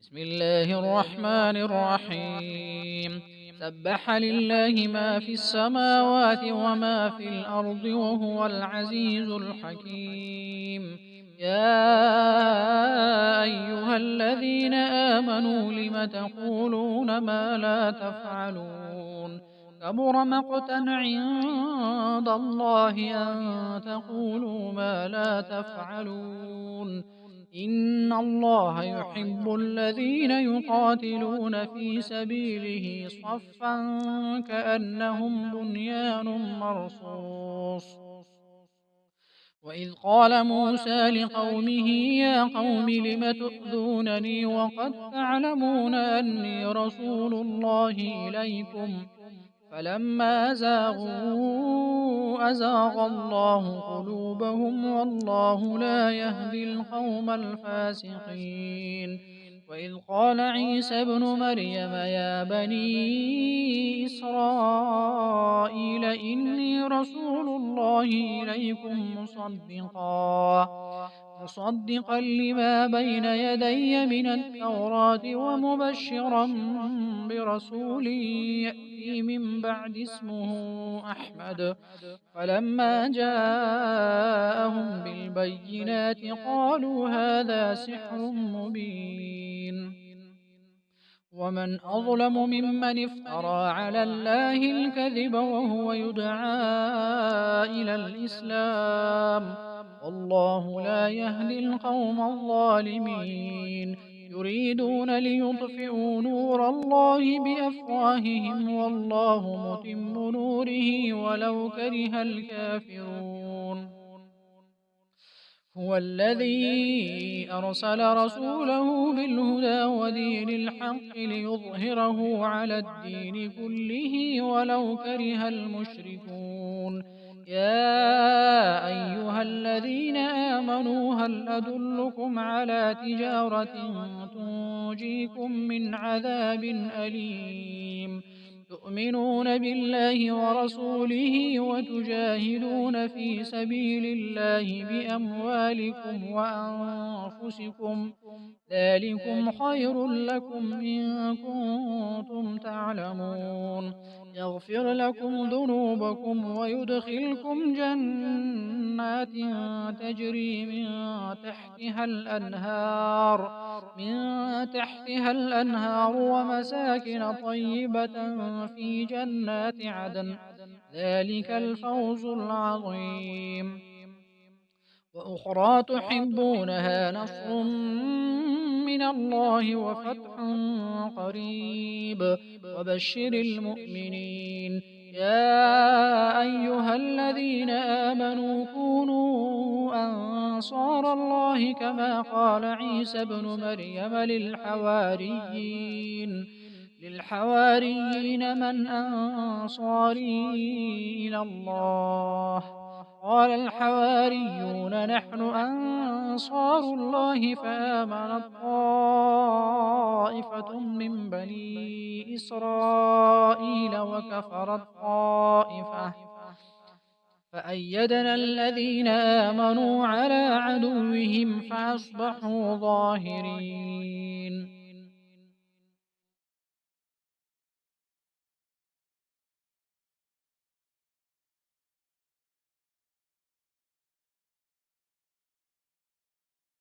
بسم الله الرحمن الرحيم. سبح لله ما في السماوات وما في الأرض وهو العزيز الحكيم. يا أيها الذين آمنوا لم تقولون ما لا تفعلون؟ كبر مقتا عند الله أن تقولوا ما لا تفعلون. إن الله يحب الذين يقاتلون في سبيله صفا كأنهم بنيان مرصوص. وإذ قال موسى لقومه يا قوم لم تؤذونني وقد تعلمون أني رسول الله إليكم فلما زاغوا أزاغ الله قلوبهم والله لا يهدي القوم الفاسقين. وإذ قال عيسى ابن مريم يا بني إسرائيل إني رسول الله إليكم مصدقا لما بين يدي من التوراة ومبشرا برسول يأتي من بعد اسمه أحمد. فلما جاءهم بالبينات قالوا هذا سحر مبين. ومن أظلم ممن افترى على الله الكذب وهو يدعى إلى الإسلام والله لا يهدي القوم الظالمين. يريدون ليطفئوا نور الله بأفواههم والله متم نوره ولو كره الكافرون. هو الذي أرسل رسوله بالهدى ودين الحق ليظهره على الدين كله ولو كره المشركون. يا أيها الذين آمنوا هل أدلكم على تجارة تنجيكم من عذاب أليم تؤمنون بالله ورسوله وتجاهدون في سبيل الله بأموالكم وأنفسكم ذلكم خير لكم إن كنتم تعلمون. يغفر لكم ذنوبكم ويدخلكم جنات تجري من تحتها الأنهار ومساكن طيبة في جنات عدن ذلك الفوز العظيم. وأخرى تحبونها نصر من الله وفتح قريب وبشر المؤمنين. يا أيها الذين آمنوا كونوا أنصار الله كما قال عيسى ابن مريم للحواريين من أنصاري إلى الله؟ قال الحواريون نحن أنصار الله فآمنت طائفة من بني إسرائيل وكفرت طائفة فأيدنا الذين آمنوا على عدوهم فأصبحوا ظاهرين.